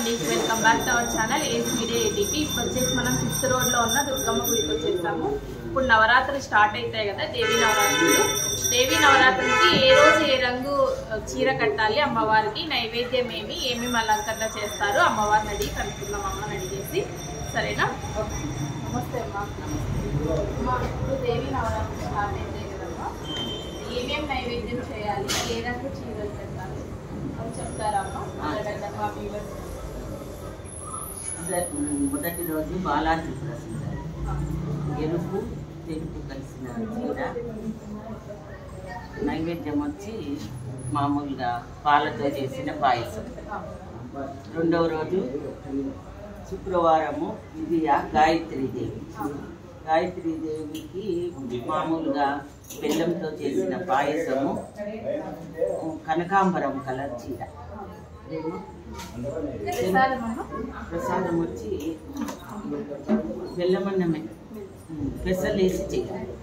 అండి, welcome back to our channel Ace Media ATP. ఇప్పుడు వచ్చేసి మనం 5th రోడ్లో ఉన్న దుర్గమ్మ గుడికి వచ్చేసాము. ఇప్పుడు నవరాత్రులు స్టార్ట్ అవుతాయి కదా, దేవీ నవరాత్రులు. దేవీ నవరాత్రులకి ఏ రోజు ఏ రంగు చీర కట్టాలి, అమ్మవారికి నైవేద్యం ఏమేమి అలంకరణ చేస్తారు, అమ్మవారిని అడిగి కనుక్కుందాం, అమ్మని అడిగేసి. సరేనా? నమస్తే అమ్మా. అమ్మా, ఇప్పుడు దేవీ నవరాత్రులు స్టార్ట్ అవుతాయి కదమ్మా, ఏమేమి నైవేద్యం చేయాలి, ఏ రంగు చీరలు పెట్టాలి అని చెప్తారమ్మా? మొదటి రోజు బాలాజీ ప్రసిద్ధ ఎరుపు తెలుపు కలిసిన చీర. నైవేద్యం వచ్చి మామూలుగా పాలతో చేసిన పాయసం. రెండవ రోజు శుక్రవారము ఇది గాయత్రీదేవి. గాయత్రీదేవికి మామూలుగా బెల్లంతో చేసిన పాయసము, కనకాంబరం కలర్ చీర. ప్రసాదం వచ్చి బెల్లమన్నమే పెసలేసి చేయాలి.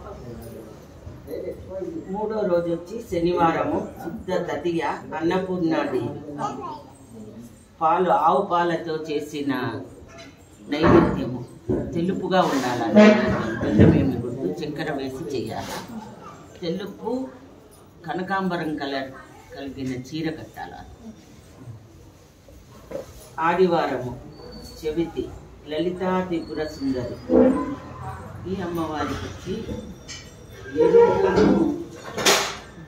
మూడో రోజు వచ్చి శనివారము శుద్ధ తదియ అన్నపూర్ణాదేవి. ఆవు పాలతో చేసిన నైవేద్యము తెలుపుగా ఉండాలి. బెల్లమేమి గుర్తు చక్కెర వేసి చేయాలి. తెలుపు కనకాంబరం కలర్ కలిగిన చీర కట్టాలి. ఆదివారము చవితి లలితా త్రిపుర సుందరి. ఈ అమ్మవారికి వచ్చి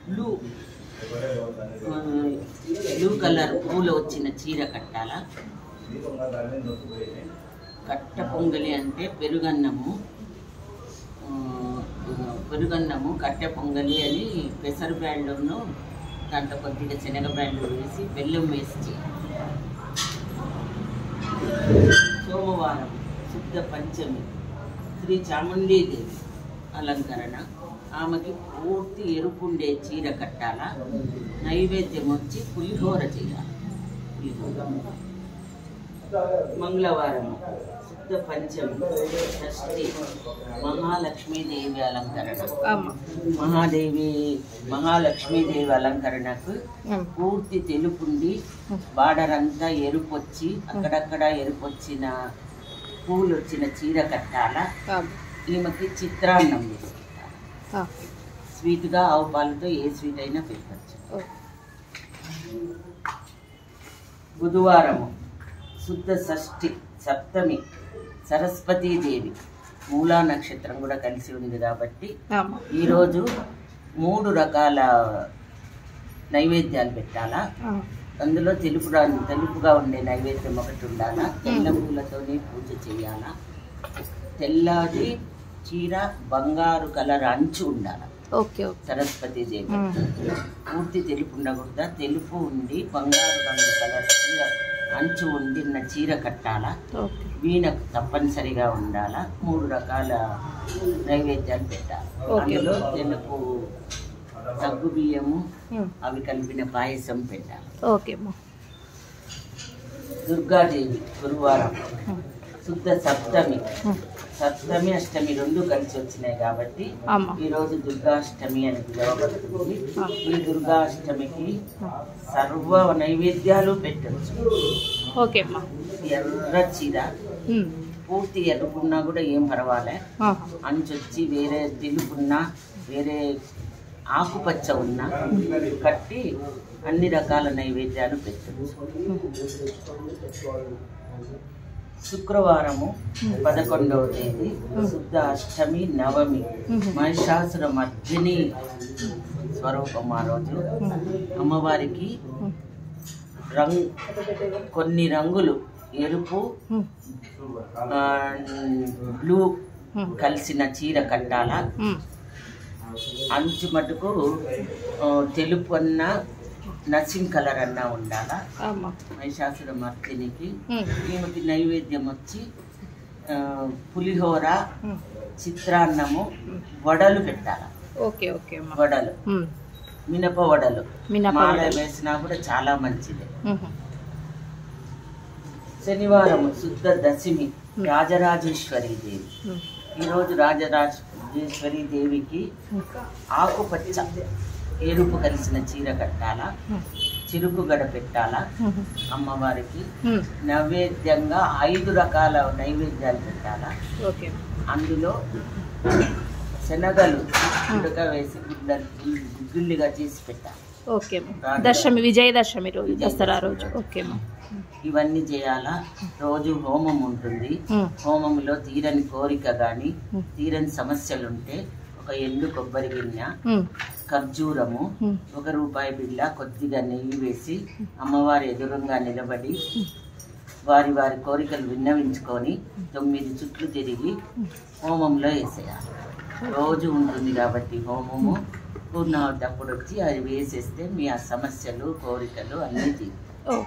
బ్లూ కలర్ పూలు వచ్చిన చీర కట్టాల. కట్ట పొంగలి అంటే పెరుగన్నము కట్టె పొంగలి అని పెసరు బ్యాండును దాంట్లో కొద్దిగా శనగ బ్యాండు వేసి బెల్లం వేసి చేయాలి. సోమవారం శుద్ధ పంచమి శ్రీ చాముండీదేవి అలంకరణ. ఆమెకి పూర్తి ఎరుపుండే చీర కట్టాల. నైవేద్యం వచ్చి పులిహోర చేయాలి. మంగళవారం శుద్ధ పంచమి షష్ఠి మహాలక్ష్మీదేవి అలంకరణ. మహాలక్ష్మీదేవి అలంకరణకు పూర్తి తెలుపుండి బార్డరంతా ఎరుపొచ్చి అక్కడక్కడ ఎరుపొచ్చిన పూలు వచ్చిన చీర కట్టాల. ఈమెకి చిత్రాన్నం వేసుకుంటారు. స్వీట్గా ఆవు పాలతో ఏ స్వీట్ అయినా పెట్టచ్చు. బుధవారము శుద్ధ షష్ఠి సప్తమి సరస్వతీదేవి. మూలా నక్షత్రం కూడా కలిసి ఉంది కాబట్టి ఈరోజు 3 రకాల నైవేద్యాలు పెట్టాలా. అందులో తెలుపుగా ఉండే నైవేద్యం ఒకటి ఉండాలా. తెల్ల పూలతోనే పూజ చేయాలా. తెల్లది చీర బంగారు కలర్ అంచు ఉండాల. సరస్వతీదేవి పూర్తి తెలుపు ఉండకూడదా, తెలుపు ఉండి బంగారు రంగు కలర్ చీర అంచు ఉండిన చీర కట్టాలా. వీణ తప్పనిసరిగా ఉండాలా. 3 రకాల నైవేద్యాలు పెట్టాలి. అందులో తెలుపు సగ్గు బియ్యము అవి కలిపిన పాయసం పెట్టాలి. దుర్గాదేవి గురువారం శుద్ధ సప్తమి అష్టమి 2 కలిసి వచ్చినాయి కాబట్టి ఈరోజు దుర్గాష్టమి అని పిలువబడుతుంది. ఈ దుర్గాష్టమికి సర్వ నైవేద్యాలు పెట్టచ్చు. ఎర్ర చీర పూర్తి ఎర్రుకున్నా కూడా ఏం పర్వాలే. అంచొచ్చి వేరే తెలుపున్నా వేరే ఆకుపచ్చ ఉన్నా కట్టి అన్ని రకాల నైవేద్యాలు పెట్టచ్చు. శుక్రవారము 11వ తేదీ శుద్ధ అష్టమి నవమి మహిషాసుర మర్దిని స్వరూపం. ఆ రోజు అమ్మవారికి కొన్ని రంగులు ఎరుపు బ్లూ కలిసిన చీర కట్టాల. అంచు మటుకు తెలుపు అన్న నసిం కలర్ అన్నా ఉండాలా. మహిషాసుర మర్దినికి. ఈమెకి నైవేద్యం వచ్చి పులిహోర, చిత్రాన్నము, వడలు పెట్టాల. వడలు మినప వడలు మాల వేసినా కూడా చాలా మంచిది. శనివారం శుద్ధ దశమి రాజరాజేశ్వరి దేవి. ఈరోజు రాజరాజేశ్వరి దేవికి ఆకుపచ్చ ఎరుపు కలిసిన చీర కట్టాల. చిరుకు గడ పెట్టాలా అమ్మవారికి. నైవేద్యంగా 5 రకాల నైవేద్యాలు పెట్టాలా. అందులో శనగలు ఉడక వేసి గుగ్గిళ్ళుగా చేసి పెట్టాలి. దశమి, విజయదశమి రోజు, దసరా రోజు. ఇవన్నీ చేయాలా. రోజు హోమం ఉంటుంది. హోమంలో తీరని కోరిక గాని తీరని సమస్యలుంటే ఒక ఎండు కొబ్బరి గిన్నె, ఖర్జూరము, 1 రూపాయి బిళ్ళ, కొద్దిగా నెయ్యి వేసి అమ్మవారి ఎదురుగా నిలబడి వారి వారి కోరికలు విన్నవించుకొని 9 చుట్లు తిరిగి హోమంలో వేసేయాలి. రోజు ఉంటుంది కాబట్టి హోమము పూర్ణావతప్పుడు వచ్చి అది వేసేస్తే మీ ఆ సమస్యలు కోరికలు అన్నీ తీరు.